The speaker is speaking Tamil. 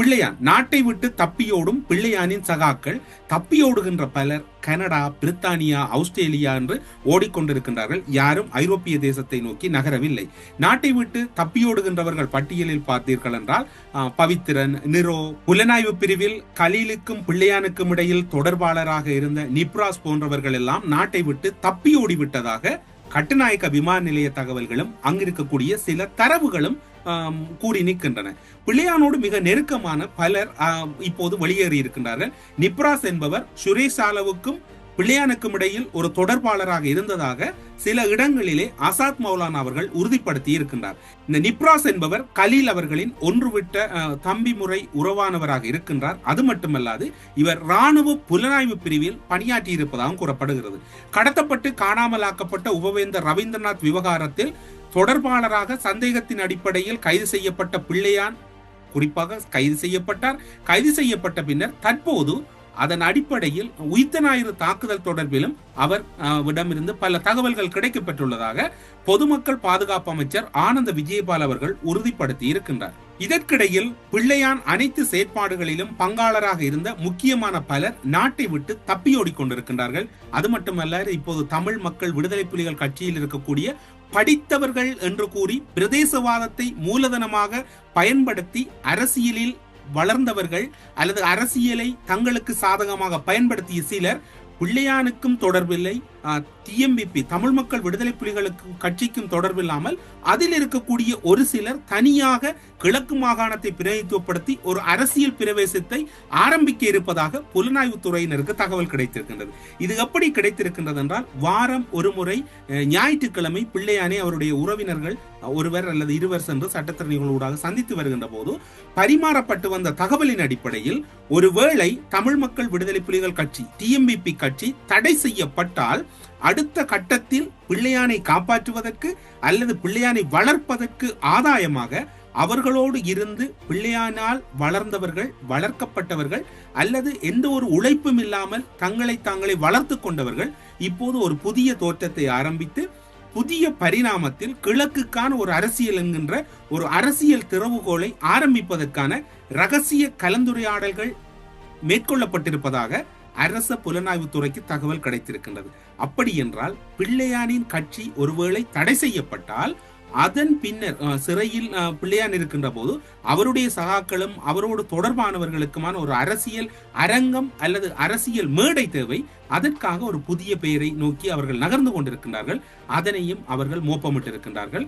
பிள்ளையான் நாட்டை விட்டு தப்பியோடும் பிள்ளையானின் சகாக்கள் தப்பியோடுகின்ற பலர் கனடா, பிரித்தானியா, ஆஸ்திரேலியா என்று ஓடிக்கொண்டிருக்கின்றார்கள். யாரும் ஐரோப்பிய தேசத்தை நோக்கி நகரவில்லை. நாட்டை விட்டு தப்பியோடுகின்றவர்கள் பட்டியலில் பார்த்தீர்கள் என்றால் பவித்திரன், நிரோ, புலனாய்வு பிரிவில் கலீலுக்கும் பிள்ளையானுக்கும் இடையில் தொடர்பாளராக இருந்த நிப்ராஸ் போன்றவர்கள் எல்லாம் நாட்டை விட்டு தப்பியோடி விட்டதாக கட்டுநாயக்க விமான நிலைய தகவல்களும் அங்கிருக்கக்கூடிய சில தரவுகளும் கூறி நிற்கின்றன. பிள்ளையானோடு மிக நெருக்கமான பலர் இப்போது வெளியேறி இருக்கின்றார்கள். நிப்ராஸ் என்பவர் சுரேஷ் சாலவுக்கும் பிள்ளையானுக்கும் இடையில் ஒரு தொடர்பாளராக இருந்ததாக சில இடங்களிலே ஆசாத் மௌலானா அவர்கள் உறுதிப்படுத்தி இருக்கின்றார். இந்த நிப்ராஸ் என்பவர் கலீல் அவர்களின் ஒன்றுவிட்ட தம்பி முறை உறவானவராக இருக்கின்றார். அது மட்டுமல்லாது இவர் ராணுவ புலனாய்வு பிரிவில் பணியாற்றி இருப்பதாகவும் கூறப்படுகிறது. கடத்தப்பட்டு காணாமலாக்கப்பட்ட உபவேந்தர் ரவீந்திரநாத் விவகாரத்தில் தொடர்பாளராக சந்தேகத்தின் அடிப்படையில் கைது செய்யப்பட்ட பிள்ளையான் குறிப்பாக கைது செய்யப்பட்டார். கைது செய்யப்பட்ட பின்னர் தற்போது அதன் அடிப்படையில் உயிர்த்த ஞாயிறு தாக்குதல் தொடர்பிலும் அவரிடமிருந்து பல தகவல்கள் கிடைக்கப்பெற்றுள்ளதாக பொதுமக்கள் பாதுகாப்பு அமைச்சர் ஆனந்த விஜயபால் அவர்கள் உறுதிப்படுத்தி இருக்கின்றார். இதற்கிடையில் பிள்ளையான் அனைத்து செயற்பாடுகளிலும் பங்காளராக இருந்த முக்கியமான பலர் நாட்டை விட்டு தப்பியோடிக் கொண்டிருக்கின்றார்கள். அது மட்டுமல்ல, இப்போது தமிழ் மக்கள் விடுதலை புலிகள் கட்சியில் இருக்கக்கூடிய படித்தவர்கள் என்று கூறி பிரதேசவாதத்தை மூலதனமாக பயன்படுத்தி அரசியலில் வளர்ந்தவர்கள் அல்லது அரசியலை தங்களுக்கு சாதகமாக பயன்படுத்திய சிலர் பிள்ளையானுக்கும் தொடர்பில்லை, டிஎம்பிபி தமிழ் மக்கள் விடுதலை புலிகளுக்கு கட்சிக்கும் தொடர்பில்லாமல் அதில் இருக்கக்கூடிய ஒரு சிலர் தனியாக கிழக்கு மாகாணத்தை பிரதிநிதித்துவப்படுத்தி ஒரு அரசியல் பிரவேசத்தை ஆரம்பிக்க இருப்பதாக புலனாய்வு துறையினருக்கு தகவல் கிடைத்திருக்கின்றது. இது எப்படி கிடைத்திருக்கின்றது என்றால், வாரம் ஒரு முறை ஞாயிற்றுக்கிழமை பிள்ளையானை அவருடைய உறவினர்கள் ஒருவர் அல்லது இருவர் சென்று சட்டத்திறனிகளூடாக சந்தித்து வருகின்ற போது பரிமாறப்பட்டு வந்த தகவலின் அடிப்படையில் ஒருவேளை தமிழ் மக்கள் விடுதலை புலிகள் கட்சி டிஎம்பிபி கட்சி தடை செய்யப்பட்டால் அடுத்த கட்டத்தில் பிள்ளையானை காப்பாற்றுவதற்கு அல்லது பிள்ளையானை வளர்ப்பதற்கு ஆதாயமாக அவர்களோடு இருந்து பிள்ளையானால் வளர்ந்தவர்கள், வளர்க்கப்பட்டவர்கள் அல்லது எந்த ஒரு உழைப்பும் இல்லாமல் தாங்களை வளர்த்து கொண்டவர்கள் இப்போது ஒரு புதிய தோற்றத்தை ஆரம்பித்து புதிய பரிணாமத்தில் கிழக்குக்கான ஒரு அரசியல் என்கின்ற ஒரு அரசியல் திறவுகோலை ஆரம்பிப்பதற்கான ரகசிய கலந்துரையாடல்கள் மேற்கொள்ளப்பட்டிருப்பதாக அரச புலனாய்வு துறைக்கு தகவல் கிடைத்திருக்கின்றது. அப்படி என்றால் பிள்ளையானின் கட்சி ஒருவேளை தடை செய்யப்பட்டால் அதன் பின்னர் சிறையில் பிள்ளையான் இருக்கின்ற போது அவருடைய சகாக்களும் அவரோடு தொடர்பானவர்களுக்குமான ஒரு அரசியல் அரங்கம் அல்லது அரசியல் மேடை தேவை. அதற்காக ஒரு புதிய பெயரை நோக்கி அவர்கள் நகர்ந்து கொண்டிருக்கின்றார்கள். அதனையும் அவர்கள் மோப்பமிட்டிருக்கின்றார்கள்.